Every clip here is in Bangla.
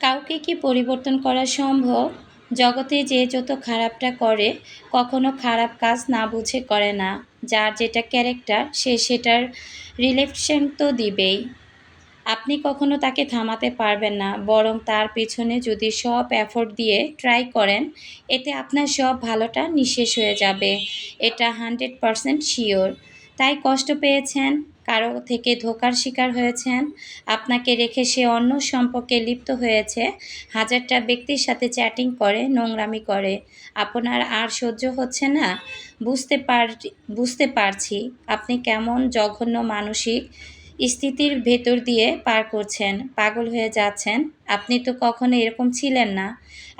কাউকে কি পরিবর্তন করা সম্ভব? জগতে যে যত খারাপটা করে, কখনো খারাপ কাজ না বুঝে করে না। যার যেটা ক্যারেক্টার, সে সেটার রিফ্লেকশন তো দিবেই। আপনি কখনো তাকে থামাতে পারবেন না, বরং তার পেছনে যদি সব এফোর্ট দিয়ে ট্রাই করেন, এতে আপনার সব ভালোটা নিঃশেষ হয়ে যাবে। এটা 100% শিওর। তাই কষ্ট পেয়েছেন, কারো থেকে ধোঁকার শিকার হয়েছেন, আপনাকে রেখে সে অন্য সম্পর্কে লিপ্ত হয়েছে, হাজারটা ব্যক্তির সাথে চ্যাটিং করে, নোংরামি করে। আপনার আর সহ্য হচ্ছে না? বুঝতে পার বুঝতে পারছি আপনি কেমন জঘন্য মানসিক স্থিতির ভেতর দিয়ে পার করছেন, পাগল হয়ে যাচ্ছেন। আপনি তো কখনো এরকম ছিলেন না।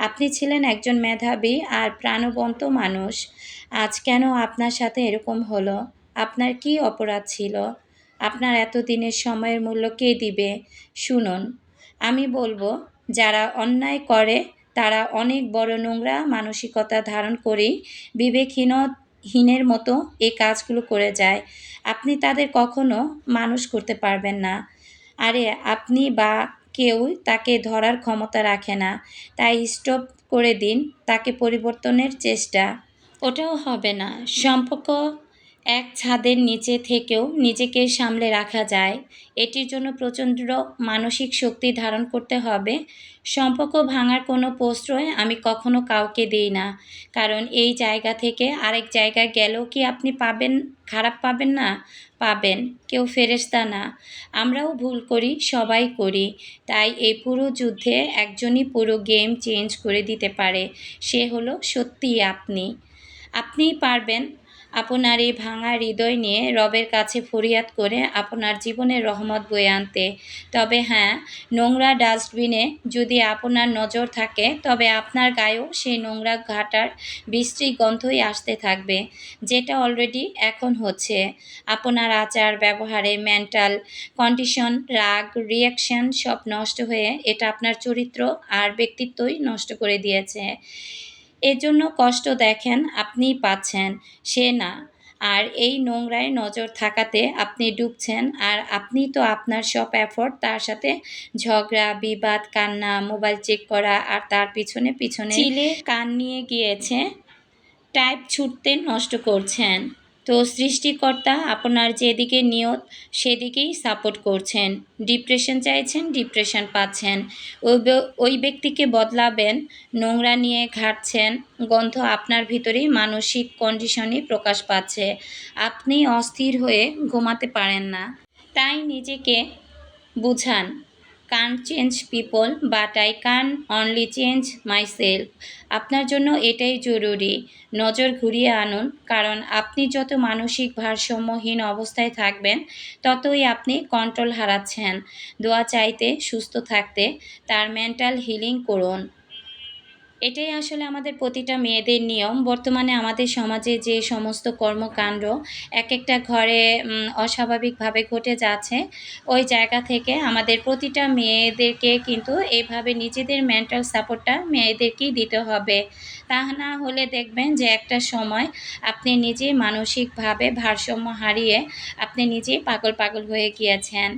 আপনি ছিলেন একজন মেধাবী আর প্রাণবন্ত মানুষ। আজ কেন আপনার সাথে এরকম হলো? আপনার কি অপরাধ ছিল? আপনার এতদিনের সময়ের মূল্য কে দিবে? শুনুন, আমি বলবো, যারা অন্যায় করে তারা অনেক বড় নোংরা মানসিকতা ধারণ করেই বিবেকহীনের মতো এই কাজগুলো করে যায়। আপনি তাদের কখনো মানুষ করতে পারবেন না। আরে আপনি বা কেউ তাকে ধরার ক্ষমতা রাখে না। তাই স্টপ করে দিন তাকে পরিবর্তনের চেষ্টা। ওটাও হবে না। সম্পর্ক এক ছাদের নিচে থেকেও নিজেকে সামলে রাখা যায়। এটির জন্য প্রচণ্ড মানসিক শক্তি ধারণ করতে হবে। সম্পর্ক ভাঙার কোনো প্রশ্রয় আমি কখনো কাউকে দিই না। কারণ এই জায়গা থেকে আরেক জায়গায় গেলেও কি আপনি খারাপ পাবেন না? পাবেন। কেউ ফেরেশতা না। আমরাও ভুল করি, সবাই করি। তাই এই পুরো যুদ্ধে একজনই পুরো গেম চেঞ্জ করে দিতে পারে। সে হলো সত্যিই আপনি। আপনিই পারবেন আপনার এই ভাঙা হৃদয় নিয়ে রবের কাছে ফরিয়াদ করে আপনার জীবনের রহমত বয়ে আনতে। তবে হ্যাঁ, নোংরা ডাস্টবিনে যদি আপনার নজর থাকে, তবে আপনার গায়েও সেই নোংরা ঘাটার বিশ্রী গন্ধই আসতে থাকবে, যেটা অলরেডি এখন হচ্ছে। আপনার আচার ব্যবহারে মেন্টাল কন্ডিশন, রাগ, রিয়াকশন সব নষ্ট হয়ে এটা আপনার চরিত্র আর ব্যক্তিত্বই নষ্ট করে দিয়েছে। এজন্য কষ্ট দেখেন আপনিই পাচ্ছেন, সে না। আর এই নোংরায় নজর থাকাতে আপনি ডুবছেন, আর আপনিই তো আপনার সব এফোর্ট তার সাথে ঝগড়া, বিবাদ, কান্না, মোবাইল চেক করা আর তার পিছনে চিলে কান নিয়ে গিয়েছে টাইপ ছুটতে নষ্ট করছেন। তো সৃষ্টিকর্তা আপনার যেদিকে নিয়ত সেদিকেই সাপোর্ট করছেন। ডিপ্রেশন চাইছেন, ডিপ্রেশন পাচ্ছেন। ওই ব্যক্তিকে বদলাবেন, নোংরা নিয়ে ঘাঁটছেন, গন্ধ আপনার ভিতরেই মানসিক কন্ডিশনই প্রকাশ পাচ্ছে। আপনি অস্থির হয়ে ঘুমাতে পারেন না। তাই নিজেকে বুঝান, can't change people, but I can only change myself. আপনার জন্য এটাই জরুরি। নজর ঘুরিয়ে আনুন, কারণ আপনি যত মানসিক ভারসাম্যহীন অবস্থায় থাকবেন, ততই আপনি কন্ট্রোল হারাচ্ছেন। দোয়া চাইতে, সুস্থ থাকতে, তার মেন্টাল হিলিং করুন। এটাই আসলে আমাদের প্রতিটা মেয়েদের নিয়ম। বর্তমানে আমাদের সমাজে যে সমস্ত কর্মকাণ্ড এক একটা ঘরে অস্বাভাবিকভাবে ঘটে যাচ্ছে, ওই জায়গা থেকে আমাদের প্রতিটা মেয়েদেরকে কিন্তু এইভাবে নিজেদের মেন্টাল সাপোর্টটা মেয়েদেরকেই দিতে হবে। তা না হলে দেখবেন যে একটা সময় আপনি নিজেই মানসিকভাবে ভারসাম্য হারিয়ে আপনি নিজেই পাগল হয়ে গিয়েছেন।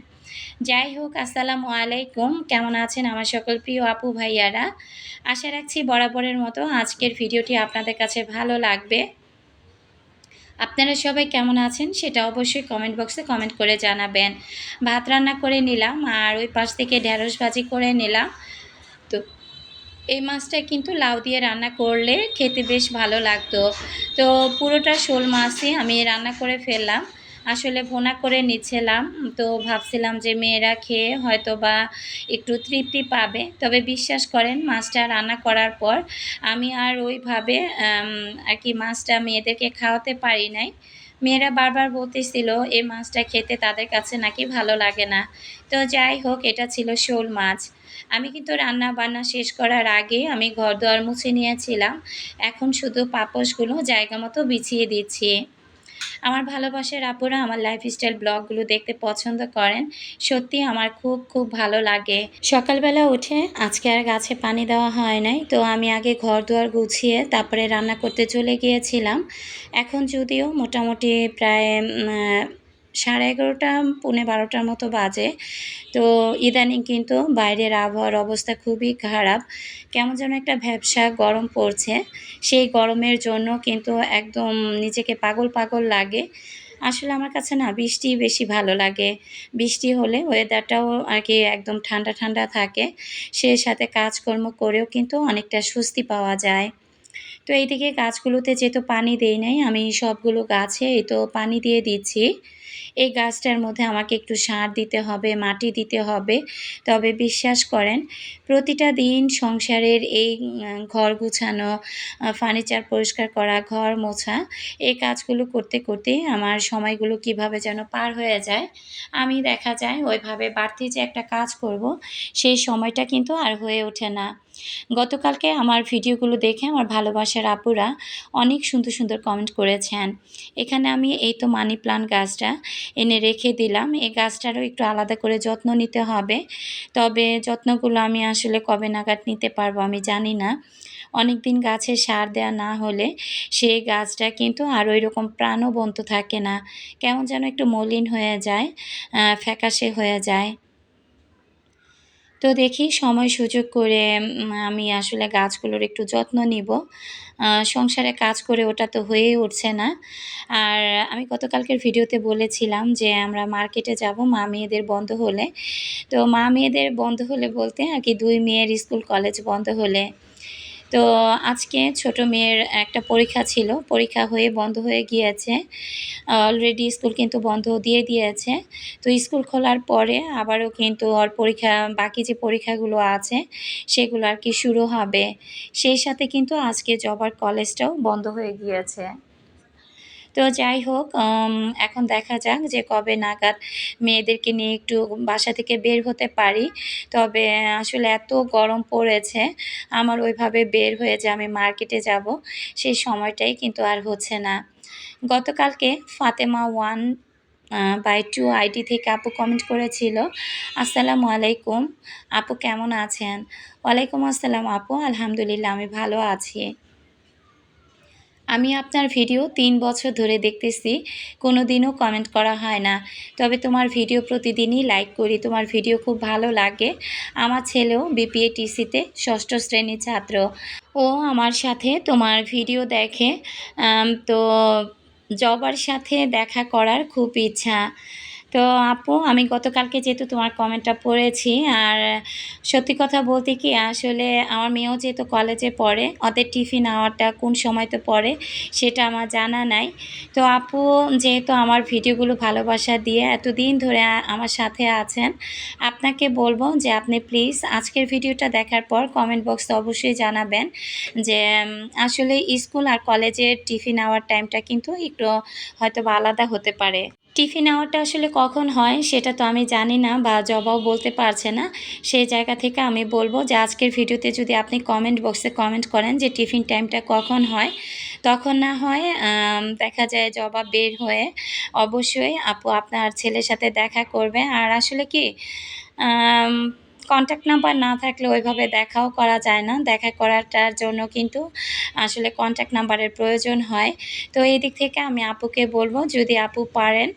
যাই হোক, আসসালামু আলাইকুম। কেমন আছেন আমার সকল প্রিয় আপু ভাইয়ারা? আশা রাখছি বরাবরের মতো আজকের ভিডিওটি আপনাদের কাছে ভালো লাগবে। আপনারা সবাই কেমন আছেন সেটা অবশ্যই কমেন্ট বক্সে কমেন্ট করে জানাবেন। ভাত রান্না করে নিলাম, আর ওই পাশ থেকে ঢেঁড়স ভাজি করে নিলাম। তো এই মাছটা কিন্তু লাউ দিয়ে রান্না করলে খেতে বেশ ভালো লাগতো। তো পুরোটা শোল মাছই আমি রান্না করে ফেললাম। আসলে ভুনা করে নিচ্ছিলাম, তো ভাবছিলাম যে মেয়েরা খেয়ে হয়তো বা একটু তৃপ্তি পাবে। তবে বিশ্বাস করেন, মাছটা রান্না করার পর আমি আর ওইভাবে আর কি মাছটা মেয়েদেরকে খাওয়াতে পারি নাই। মেয়েরা বারবার বলতেছিল এই মাছটা খেতে তাদের কাছে নাকি ভালো লাগে না। তো যাই হোক, এটা ছিল শোল মাছ। আমি কিন্তু রান্না বান্না শেষ করার আগে আমি ঘরদোর মুছে নিয়েছিলাম। এখন শুধু পাপোশগুলো জায়গা মতো বিছিয়ে দিচ্ছি। আমার ভালোবাসার আপুরা আমার লাইফস্টাইল ব্লগগুলো দেখতে পছন্দ করেন। সত্যি আমার খুব ভালো লাগে। সকালবেলা উঠে আজকে আর গাছে পানি দেওয়া হয় নাই, তো আমি আগে ঘরদোর গুছিয়ে তারপরে রান্না করতে চলে গিয়েছিলাম। এখন যদিও মোটামুটি প্রায় 11:30 পৌনে 12টার মতো বাজে। তো ইদানিং কিন্তু বাইরের আবহাওয়ার অবস্থা খুবই খারাপ। কেমন যেন একটা ভ্যাপসা গরম পড়ছে। সেই গরমের জন্য কিন্তু একদম নিজেকে পাগল, পাগল লাগে। আসলে আমার কাছে না বৃষ্টি বেশি ভালো লাগে। বৃষ্টি হলে ওয়েদারটাও আরকি একদম ঠান্ডা, ঠান্ডা থাকে। সেই সাথে কাজকর্ম করেও কিন্তু অনেকটা স্বস্তি পাওয়া যায়। তো এইদিকে গাছগুলোতে যেহেতু পানি দেই নাই, আমি সবগুলো গাছে এই তো পানি দিয়ে দিচ্ছি। এই গাছটার মধ্যে আমাকে একটু সার দিতে হবে, মাটি দিতে হবে। তবে বিশ্বাস করেন প্রতিটা দিন সংসারের এই ঘর গুছানো, ফার্নিচার পরিষ্কার করা, ঘর মোছা এই কাজগুলো করতে, করতেই আমার সময়গুলো কিভাবে যেন পার হয়ে যায়। আমি দেখা যায় ওইভাবে বাড়তি যে একটা কাজ করব, সেই সময়টা কিন্তু আর হয়ে ওঠে না। গতকালকে আমার ভিডিওগুলো দেখে আমার ভালোবাসার আপুরা অনেক সুন্দর, সুন্দর কমেন্ট করেছেন। এখানে আমি এই তো মানি প্লান্ট গাছটা এনে রেখে দিলাম। এই গাছটারও একটু আলাদা করে যত্ন নিতে হবে। তবে যত্নগুলো আমি আসলে কবে নাগাদ নিতে পারবো আমি জানি না। অনেকদিন গাছে সার দেয়া না হলে সেই গাছটা কিন্তু আর ওইরকম প্রাণবন্ত থাকে না। কেমন যেন একটু মলিন হয়ে যায়, ফ্যাকাশে হয়ে যায়। তো দেখি সময় সুযোগ করে আমি আসলে গাছগুলোর একটু যত্ন নিব। সংসারে কাজ করে ওটা তো হয়েই উঠছে না। আর আমি গতকালকের ভিডিওতে বলেছিলাম যে আমরা মার্কেটে যাব মা-মেয়েদের বন্ধ হলে। তো মা-মেয়েদের বন্ধ হলে বলতে আরকি ২ মেয়ের স্কুল কলেজ বন্ধ হলে। তো আজকে ছোট মেয়ের একটা পরীক্ষা ছিল। পরীক্ষা হয়ে বন্ধ হয়ে গিয়েছে। অলরেডি স্কুল কিন্তু বন্ধ দিয়ে দিয়েছে। তো স্কুল খোলার পরে আবারও কিন্তু ওর পরীক্ষা বাকি যে পরীক্ষাগুলো আছে সেগুলো আরকি শুরু হবে। সেই সাথে কিন্তু আজকে জবার কলেজটাও বন্ধ হয়ে গিয়েছে। তো যাই হোক এখন দেখা যাক যে কবে নাগাদ মেয়েদেরকে নিয়ে একটু বাসা থেকে বের হতে পারি। তবে আসলে এত গরম পড়েছে, আমার ওইভাবে বের হয়ে যে আমি মার্কেটে যাবো, সেই সময়টাই কিন্তু আর হচ্ছে না। গতকালকে ফাতেমা 1 বাই 2 আইডি থেকে আপু কমেন্ট করেছিল, "আসসালামু আলাইকুম, আপু কেমন আছেন?" ওয়ালাইকুম আসসালাম আপু, আলহামদুলিল্লাহ আমি ভালো আছি। আমি আপনার ভিডিও ৩ বছর ধরে দেখতেছি, কোনোদিনও কমেন্ট করা হয় না। তবে তোমার ভিডিও প্রতিদিনই লাইক করি। তোমার ভিডিও খুব ভালো লাগে। আমার ছেলেও বিপিএটিসিতে ৬ষ্ঠ শ্রেণীর ছাত্র। ও আমার সাথে তোমার ভিডিও দেখে। তো জবার সাথে দেখা করার খুব ইচ্ছা। তো আপু আমি গতকালকে যেহেতু তোমার কমেন্টটা পড়েছি, আর সত্যি কথা বলতে কি আসলে আমার মেয়েও যেহেতু কলেজে পড়ে, ওদের টিফিন আওয়ারটা কোন সময়তে পড়ে সেটা আমার জানা নাই। তো আপু যেহেতু আমার ভিডিওগুলো ভালোবাসা দিয়ে এতদিন ধরে আমার সাথে আছেন, আপনাকে বলব যে আপনি প্লিজ আজকের ভিডিওটা দেখার পর কমেন্ট বক্সে অবশ্যই জানাবেন যে আসলে স্কুল আর কলেজের টিফিন আওয়ার টাইমটা কিন্তু একটু হয়তোবা আলাদা হতে পারে। টিফিন আওয়ারটা আসলে কখন হয় সেটা তো আমি জানি না বা জবাও বলতে পারছে না। সেই জায়গা থেকে আমি বলব যে আজকের ভিডিওতে যদি আপনি কমেন্ট বক্সে কমেন্ট করেন যে টিফিন টাইমটা কখন হয়, তখন না হয় দেখা যায় জবা বের হয়ে অবশ্যই আপু আপনার ছেলের সাথে দেখা করবে। আর আসলে কি আম কনট্যাক্ট নাম্বার না থাকলে ওইভাবে দেখাও করা যায় না। দেখা করাটার জন্য কিন্তু আসলে কনট্যাক্ট নাম্বারের প্রয়োজন হয়। তো এই দিক থেকে আমি আপুকে বলব যদি আপু পারেন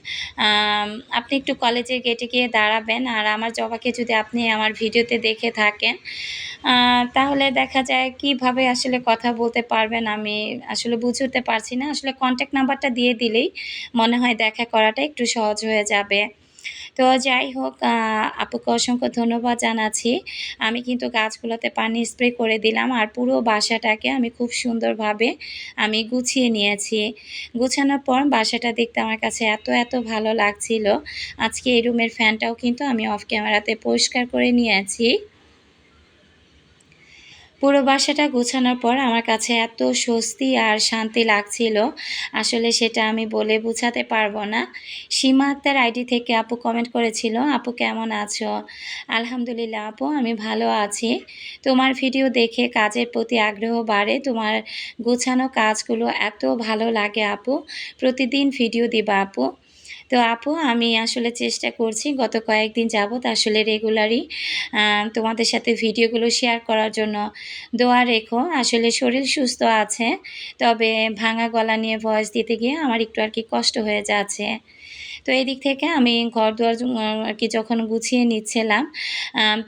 আপনি একটু কলেজের গেটে গিয়ে দাঁড়াবেন। আর আমার জবাকে যদি আপনি আমার ভিডিওতে দেখে থাকেন তাহলে দেখা যায় কিভাবে আসলে কথা বলতে পারবেন আমি আসলে বুঝে উঠতে পারছি না। আসলে কনট্যাক্ট নাম্বারটা দিয়ে দিলেই মনে হয় দেখা করাটা একটু সহজ হয়ে যাবে। তো যাই হোক আপুকে অসংখ্য ধন্যবাদ জানাচ্ছি। আমি কিন্তু গাছগুলোতে পানি স্প্রে করে দিলাম আর পুরো বাসাটাকে আমি খুব সুন্দরভাবে আমি গুছিয়ে নিয়েছি। গুছানোর পর বাসাটা দেখতে আমার কাছে এত, এত ভালো লাগছিল। আজকে এই রুমের ফ্যানটাও কিন্তু আমি অফ ক্যামেরাতে পরিষ্কার করে নিয়েছি। পুরো বাসাটা গোছানোর পর আমার কাছে এত স্বস্তি আর শান্তি লাগছিল, আসলে সেটা আমি বলে বোঝাতে পারবো না। সীমা আক্তার আইডি থেকে আপু কমেন্ট করেছিল, "আপু কেমন আছো?" আলহামদুলিল্লাহ আপু আমি ভালো আছি। তোমার ভিডিও দেখে কাজের প্রতি আগ্রহ বাড়ে। তোমার গোছানো কাজগুলো এত ভালো লাগে আপু। প্রতিদিন ভিডিও দিবা আপু। তো আপু আমি আসলে চেষ্টা করছি গত কয়েকদিন যাবৎ আসলে রেগুলারই তোমাদের সাথে ভিডিওগুলো শেয়ার করার জন্য। দোয়া রেখো। আসলে শরীর সুস্থ আছে। তবে ভাঙা গলা নিয়ে ভয়েস দিতে গিয়ে আমার একটু আরকি কষ্ট হয়ে যাচ্ছে। তো এদিক থেকে আমি ঘর-দুয়ার আর কি যখন গুছিয়ে নিচ্ছিলাম,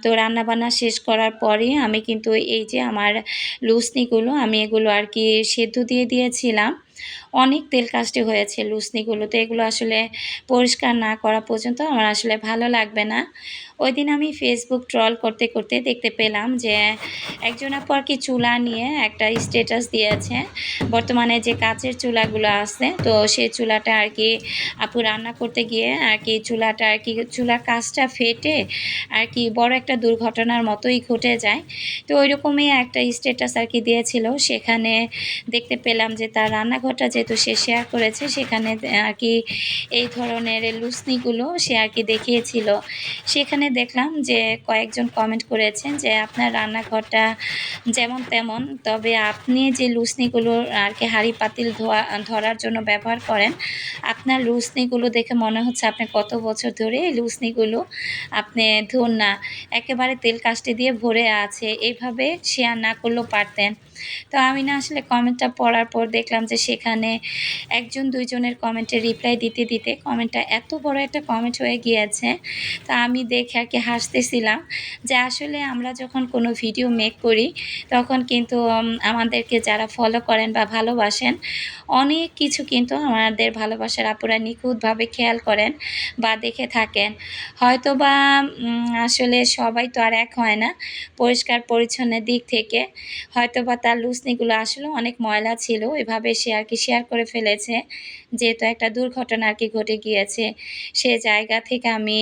তো রান্নাবান্না শেষ করার পরে আমি কিন্তু এই যে আমার লুচনিগুলো আমি এগুলো আর কি সেদ্ধ দিয়ে দিয়েছিলাম। অনেক তেল কাস্টে হয়েছে লুচনিগুলো। তো এগুলো আসলে পরিষ্কার না করা পর্যন্ত আমার আসলে ভালো লাগবে না। ওইদিন আমি Facebook ট্রল করতে, করতে দেখতে পেলাম যে একজন আপু আর কি চুলা নিয়ে একটা স্ট্যাটাস দিয়েছে। বর্তমানে যে কাচের চুলাগুলো আছে, তো সেই চুলাটা আর কি আপু রান্না করতে গিয়ে আর কি চুলাটা আর কি চুলার কাঁচটা ফেটে আর কি বড় একটা দুর্ঘটনার মতোই ঘটে যায়। তো ওইরকমই একটা স্ট্যাটাস আর কি দিয়েছিল। সেখানে দেখতে পেলাম যে তার রান্নাঘরটা যেহেতু সে শেয়ার করেছে, সেখানে আর কি এই ধরনের লুচনিগুলো সে আর কি দেখিয়েছিল। সেখানে দেখলাম যে কয়েকজন কমেন্ট করেছেন যে আপনার রান্নাঘরটা যেমন তেমন, তবে আপনি যে লুচনিগুলো আর কি হাঁড়ি পাতিল ধরার জন্য ব্যবহার করেন, আপনার লুচনিগুলো দেখে মনে হচ্ছে আপনি কত বছর ধরে এই লুচনিগুলো আপনি ধুন না, একেবারে তেল কাস্টে দিয়ে ভরে আছে। এইভাবে শেয়ার না করলেও পারতেন। তো আমি না আসলে কমেন্টটা পড়ার পর দেখলাম যে সেখানে ১ জন ২ জনের কমেন্টে রিপ্লাই দিতে, দিতে কমেন্টটা এত বড় একটা কমেন্ট হয়ে গিয়েছে। তো আমি দেখে আর কি হাসতেছিলাম যে আসলে আমরা যখন কোনো ভিডিও মেক করি, তখন কিন্তু আমাদেরকে যারা ফলো করেন বা ভালোবাসেন, অনেক কিছু কিন্তু আমাদের ভালোবাসার আপুরা নিখুঁতভাবে খেয়াল করেন বা দেখে থাকেন। হয়তোবা আসলে সবাই তো আর এক হয় না। পরিষ্কার পরিচ্ছন্নের দিক থেকে হয়তোবা তার লুচনিগুলো আসলেও অনেক ময়লা ছিল। এভাবে সে আর কি শেয়ার করে ফেলেছে। যেহেতু একটা দুর্ঘটনা আর কি ঘটে গিয়েছে। সে জায়গা থেকে আমি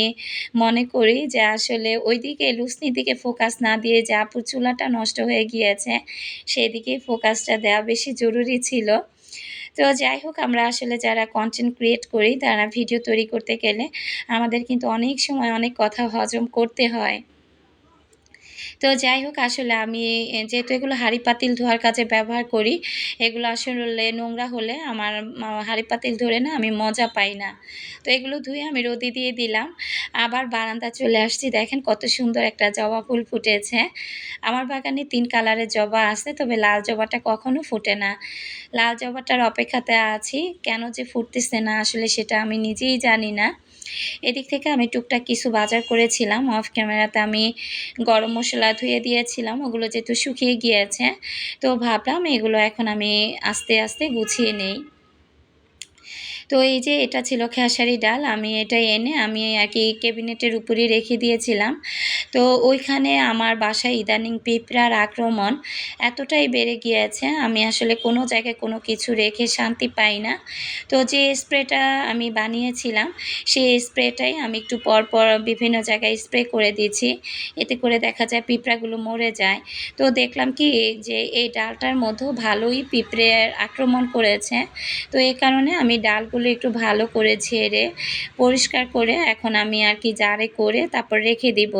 মনে করি যে আসলে ওইদিকে লুচনির দিকে ফোকাস না দিয়ে যে আপুর চুলাটা নষ্ট হয়ে গিয়েছে, সেদিকেই ফোকাসটা দেওয়া বেশি জরুরি ছিল। তো যাই হোক, আমরা আসলে যারা কনটেন্ট ক্রিয়েট করি, তারা ভিডিও তৈরি করতে গেলে আমাদের কিন্তু অনেক সময় অনেক কথা হজম করতে হয়। তো যাই হোক, আসলে আমি যেহেতু এগুলো হাঁড়ি পাতিল ধোয়ার কাজে ব্যবহার করি, এগুলো আসলে নোংরা হলে আমার হাঁড়ি পাতিল ধরে না আমি মজা পাই না। তো এগুলো ধুয়ে আমি রোদে দিয়ে দিলাম। আবার বারান্দায় চলে আসছি। দেখেন কত সুন্দর একটা জবা ফুল ফুটেছে। আমার বাগানে ৩ কালারের জবা আছে, তবে লাল জবাটা কখনো ফোটে না। লাল জবাটার অপেক্ষাতে আছি। কেন যে ফুটতেছে না আসলে সেটা আমি নিজেই জানি না। এদিক থেকে আমি টুকটাক কিছু বাজার করেছিলাম। অফ ক্যামেরাতে আমি গরম মসলা ধুয়ে দিয়েছিলাম। ওগুলো যেহেতু শুকিয়ে গিয়েছে, তো ভাবলাম এগুলো এখন আমি আস্তে, আস্তে গুছিয়ে নেই। তো এই যে এটা ছিল খেসারি ডাল। আমি এটা এনে আমি আর কি ক্যাবিনেটের উপরেই রেখে দিয়েছিলাম। তো ওইখানে আমার বাসায় ইদানিং পিঁপড়ার আক্রমণ এতটাই বেড়ে গিয়েছে, আমি আসলে কোনো জায়গায় কোনো কিছু রেখে শান্তি পাই না। তো যে স্প্রেটা আমি বানিয়েছিলাম, সেই স্প্রেটাই আমি একটু পর, পর বিভিন্ন জায়গায় স্প্রে করে দিচ্ছি। এতে করে দেখা যায় পিঁপড়াগুলো মরে যায়। তো দেখলাম কি যে এই ডালটার মধ্যেও ভালোই পিঁপড়ে আক্রমণ করেছে। তো এই কারণে আমি ডালগুলো একটু ভালো করে ঝেড়ে পরিষ্কার করে এখন আমি আর কি জারে করে তারপর রেখে দিব।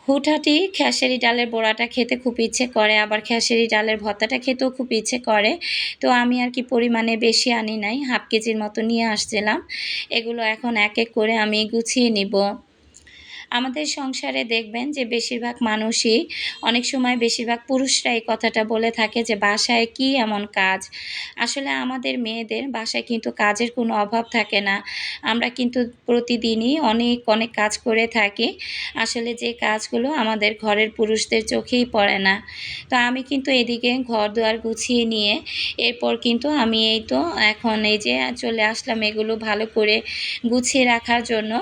হুটহাটি খেসারি ডালের বড়াটা খেতে খুব ইচ্ছে করে, আবার খেসারি ডালের ভর্তাটা খেতেও খুব ইচ্ছে করে। তো আমি আর কি পরিমাণে বেশি আনি নাই, 1/2 কেজির মতো নিয়ে আসছিলাম। এগুলো এখন এক, এক করে আমি গুছিয়ে নিব। আমাদের সংসারে দেখবেন যে বেশিরভাগ মানুষই, অনেক সময় বেশিরভাগ পুরুষরা এই কথাটা বলে থাকে যে বাসায় কি এমন কাজ। আসলে আমাদের মেয়েদের বাসায় কিন্তু কাজের কোনো অভাব থাকে না। আমরা কিন্তু প্রতিদিনই অনেক, অনেক কাজ করে থাকি। আসলে যে কাজগুলো আমাদের ঘরের পুরুষদের চোখেই পড়ে না। তো আমি কিন্তু এদিকে ঘর-দুয়ার গুছিয়ে নিয়ে এরপর কিন্তু আমি এই তো এখন এই যে চলে আসলাম এগুলো ভালো করে গুছিয়ে রাখার জন্য।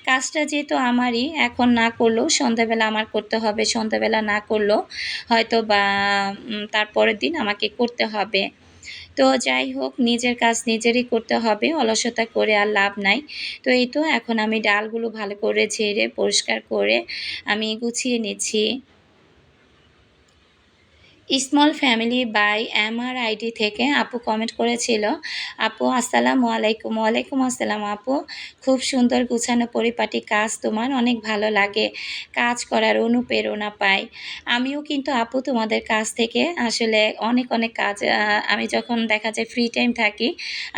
কাজটা যেহেতু আমারই, এখন না করলেও সন্ধ্যাবেলা আমার করতে হবে। সন্ধ্যাবেলা না করলেও হয়তোবা তার পরের দিন আমাকে করতে হবে। তো যাই হোক, নিজের কাজ নিজেরই করতে হবে। অলসতা করে আর লাভ নাই। তো এই তো এখন আমি ডালগুলো ভালো করে ঝেড়ে পরিষ্কার করে আমি গুছিয়ে নিচ্ছি। Small family by MR ID থেকে আপু কমেন্ট করেছিল, আপু আসসালামু আলাইকুম। ওয়ালাইকুম আসসালাম আপু, খুব সুন্দর গুছানো পরিপাটি কাজ, তোমার অনেক ভালো লাগে, কাজ করার অনুপ্রেরণা পাই। আমিও কিন্তু আপু তোমাদের কাছ থেকে আসলে অনেক, অনেক কাজ আমি যখন দেখা যায় ফ্রি টাইম থাকি,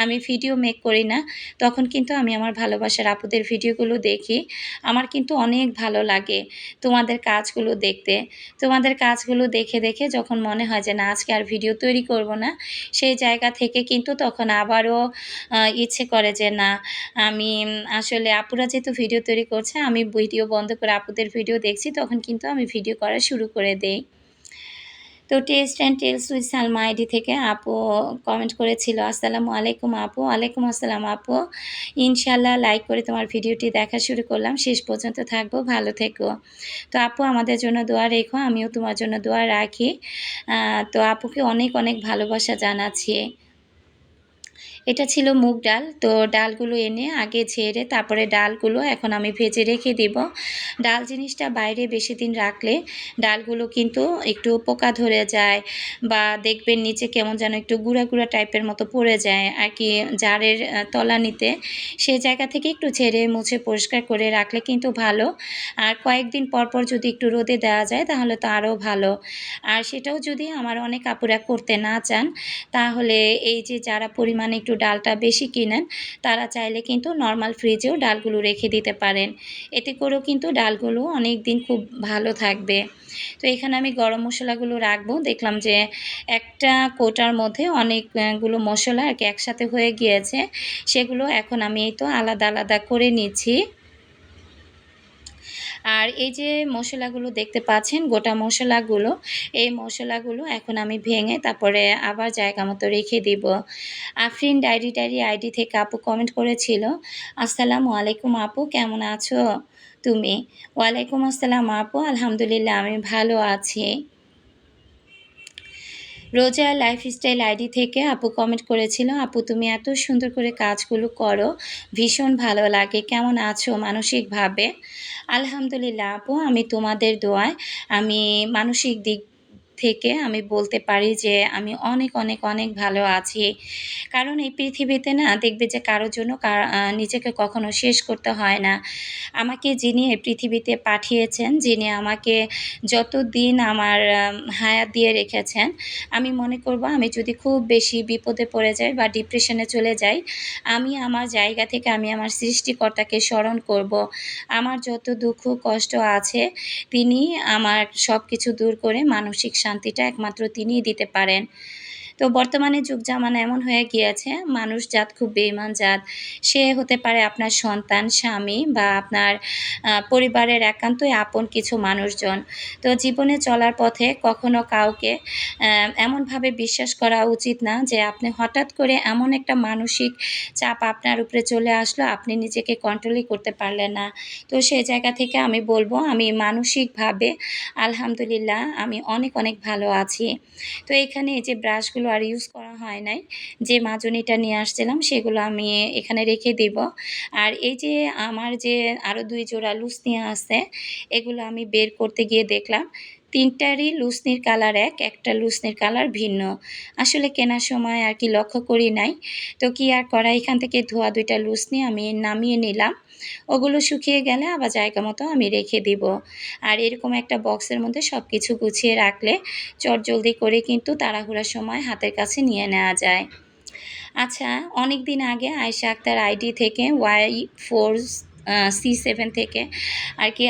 আমি ভিডিও মেক করি না, তখন কিন্তু আমি আমার ভালোবাসার আপুদের ভিডিওগুলো দেখি। আমার কিন্তু অনেক ভালো লাগে তোমাদের কাজগুলো দেখতে। তোমাদের কাজগুলো দেখে, দেখে যখন মনে হয় যে না আজকে আর ভিডিও তৈরি করব না, সেই জায়গা থেকে কিন্তু তখন আবারও ইচ্ছে করে যে না আমি আসলে আপুরা যেহেতু ভিডিও তৈরি করছে, আমি ভিডিও বন্ধ করে আপুদের ভিডিও দেখছি, তখন কিন্তু আমি ভিডিও করা শুরু করে দেই। তো taste and tales with Salma ID থেকে আপু কমেন্ট করেছিল, আসসালামু আলাইকুম আপু। ওয়ালাইকুম আসসালাম আপু। ইনশাল্লাহ লাইক করে তোমার ভিডিওটি দেখা শুরু করলাম, শেষ পর্যন্ত থাকবো, ভালো থেকো। তো আপু আমাদের জন্য দোয়া রেখো, আমিও তোমার জন্য দোয়া রাখি। তো আপুকে অনেক অনেক ভালোবাসা জানাচ্ছি। এটা ছিল মুগ ডাল। তো ডালগুলো এনে আগে ঝেড়ে তারপরে ডালগুলো এখন আমি ভেজে রেখে দিব। ডাল জিনিসটা বাইরে বেশি দিন রাখলে ডালগুলো কিন্তু একটু পোকা ধরে যায় বা দেখবেন নিচে কেমন যেন একটু গুঁড়া গুঁড়া টাইপের মতো পড়ে যায় আর কি জারের তলানিতে। সেই জায়গা থেকে একটু ঝেড়ে মুছে পরিষ্কার করে রাখলে কিন্তু ভালো। আর কয়েকদিন পর পর যদি একটু রোদে দেওয়া যায় তাহলে তো আরও ভালো। আর সেটাও যদি আমার অনেক আপুরা করতে না চান, তাহলে এই যে যারা পরিমাণে একটু ডালটা বেশি কিনেন, তারা চাইলে কিন্তু নর্মাল ফ্রিজেও ডালগুলো রেখে দিতে পারেন। এতে করেও কিন্তু ডালগুলো অনেক দিন খুব ভালো থাকবে। তো এখানে আমি গরম মশলাগুলো রাখবো। দেখলাম যে একটা কৌটার মধ্যে অনেকগুলো মশলা আর কি একসাথে হয়ে গিয়েছে, সেগুলো এখন আমি এই তো আলাদা আলাদা করে নিচ্ছি। আর এই যে মশলাগুলো দেখতে পাচ্ছেন, গোটা মশলাগুলো, এই মশলাগুলো এখন আমি ভেঙে তারপরে আবার জায়গা মতো রেখে দিব। আফরিন ডায়েরি আইডি থেকে আপু কমেন্ট করেছিল, আসসালামু আলাইকুম আপু, কেমন আছো তুমি? ওয়ালাইকুম আসসালাম আপু, আলহামদুলিল্লাহ আমি ভালো আছি। রোজা লাইফস্টাইল আইডি থেকে আপু কমেন্ট করেছিল, আপু তুমি এত সুন্দর করে কাজগুলো করো, ভীষণ ভালো লাগে, কেমন আছো মানসিকভাবে? আলহামদুলিল্লাহ আপু, আমি তোমাদের দোয়ায় আমি মানসিক দিক থেকে আমি বলতে পারি যে আমি অনেক অনেক অনেক ভালো আছি। কারণ এই পৃথিবীতে না দেখবে যে কারোর জন্য নিজেকে কখনো শেষ করতে হয় না। আমাকে যিনি এই পৃথিবীতে পাঠিয়েছেন, যিনি আমাকে যতদিন আমার হায়াত দিয়ে রেখেছেন, আমি মনে করব আমি যদি খুব বেশি বিপদে পড়ে যাই বা ডিপ্রেশনে চলে যাই, আমি আমার জায়গা থেকে আমি আমার সৃষ্টিকর্তাকে স্মরণ করব। আমার যত দুঃখ কষ্ট আছে, তিনি আমার সব কিছু দূর করে মানসিক শান্তিটা একমাত্র তিনিই দিতে পারেন। তো বর্তমানে যুগ জামানা এমন হয়ে গিয়েছে, মানুষ জাত খুব বেঈমান জাত। সে হতে পারে আপনার সন্তান, স্বামী বা আপনার পরিবারের একান্তই আপন কিছু মানুষজন। তো জীবনে চলার পথে কখনো কাউকে এমনভাবে বিশ্বাস করা উচিত না যে আপনি হঠাৎ করে এমন একটা মানসিক চাপ আপনার উপরে চলে আসলো, আপনি নিজেকে কন্ট্রোলই করতে পারলেন না। তো সেই জায়গা থেকে আমি বলবো আমি মানসিকভাবে আলহামদুলিল্লাহ আমি অনেক অনেক ভালো আছি। তো এখানে এই যে ব্রাশগুলো আর ইউজ করা হয় নাই, যে মাজনিটা নিয়ে আসছিলাম সেগুলো আমি এখানে রেখে দিব। আর এই যে আমার যে আরও 2 জোড়া লুসনি আছে, এগুলো আমি বের করতে গিয়ে দেখলাম 3টারই লুসনির কালার এক, একটা লুসনির কালার ভিন্ন। আসলে কেনার সময় আর কি লক্ষ্য করি নাই। তো কি আর করা, এখান থেকে ধোয়া 2টা লুসনি আমি নামিয়ে নিলাম। ওগুলো শুকিয়ে গেলে আবার জায়গা মতো আমি রেখে দিব। আর এরকম একটা বক্সের মধ্যে সব কিছু গুছিয়ে রাখলে চটজলদি করে কিন্তু তাড়াহুড়ার সময় হাতের কাছে নিয়ে নেওয়া যায়। আচ্ছা, অনেক দিন আগে আয়েশা আক্তার আইডি থেকে Y4C7 থেকে আর কি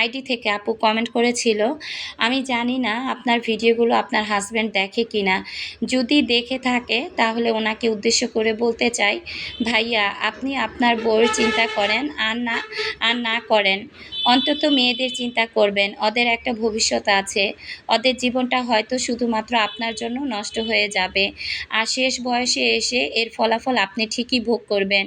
আইডি থেকে আপু কমেন্ট করেছিল, আমি জানি না আপনার ভিডিওগুলো আপনার হাজব্যান্ড দেখে কি না। যদি দেখে থাকে তাহলে ওনাকে উদ্দেশ্য করে বলতে চাই, ভাইয়া আপনি আপনার বউয়ের চিন্তা করেন আর না করেন, অন্তত মেয়েদের চিন্তা করবেন। ওদের একটা ভবিষ্যৎ আছে, ওদের জীবনটা হয়তো শুধুমাত্র আপনার জন্য নষ্ট হয়ে যাবে। আর শেষ বয়সে এসে এর ফলাফল আপনি ঠিকই ভোগ করবেন,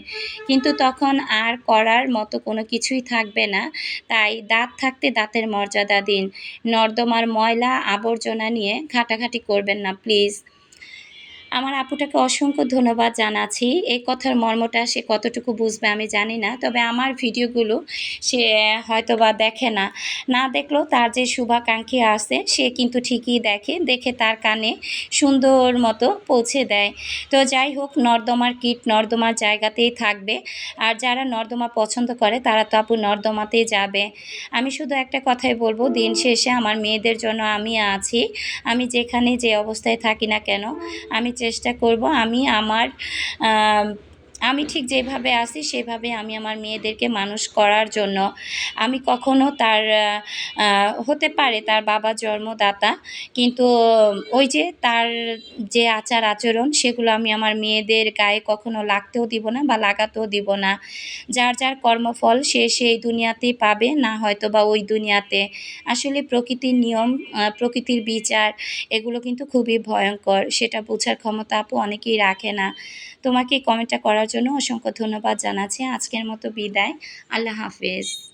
কিন্তু তখন আর করার মতো কোনো কিছুই থাকবে না। তাই দাঁত থাকতে দাঁতের মর্যাদা দিন। নর্দমার ময়লা আবর্জনা নিয়ে ঘাঁটাঘাঁটি করবেন না প্লিজ। আমার আপুটাকে অসংখ্য ধন্যবাদ জানাচ্ছি। এই কথার মর্মটা সে কতটুকু বুঝবে আমি জানি না। তবে আমার ভিডিওগুলো সে হয়তোবা দেখে না। না দেখলেও তার যে শুভাকাঙ্ক্ষী আছে সে কিন্তু ঠিকই দেখে, দেখে তার কানে সুন্দর মতো পৌঁছে দেয়। তো যাই হোক, নর্দমার কীট নর্দমার জায়গাতেই থাকবে। আর যারা নর্দমা পছন্দ করে তারা তো আপু নর্দমাতেই যাবে। আমি শুধু একটা কথাই বলবো, দিন শেষে আমার মেয়েদের জন্য আমি আছি। আমি যেখানে যে অবস্থায় থাকি না কেন, আমি চেষ্টা করব আমি আমার আমি ঠিক যেভাবে আছি সেভাবে আমি আমার মেয়েদেরকে মানুষ করার জন্য আমি কখনো তার হতে পারে তার বাবা জন্মদাতা, কিন্তু ওই যে তার যে আচার আচরণ সেগুলো আমি আমার মেয়েদের গায়ে কখনো লাগতেও দিব না বা লাগাতেও দিব না। যার যার কর্মফল সে সেই দুনিয়াতেই পাবে, না হয়তো বা ওই দুনিয়াতে। আসলে প্রকৃতির নিয়ম, প্রকৃতির বিচার এগুলো কিন্তু খুবই ভয়ঙ্কর, সেটা বোঝার ক্ষমতা আপু অনেকেই রাখে না। তোমাকে এই কমেন্টটা করার জন্য অসংখ্য ধন্যবাদ জানাচ্ছি। আজকের মতো বিদায়। আল্লাহ হাফেজ।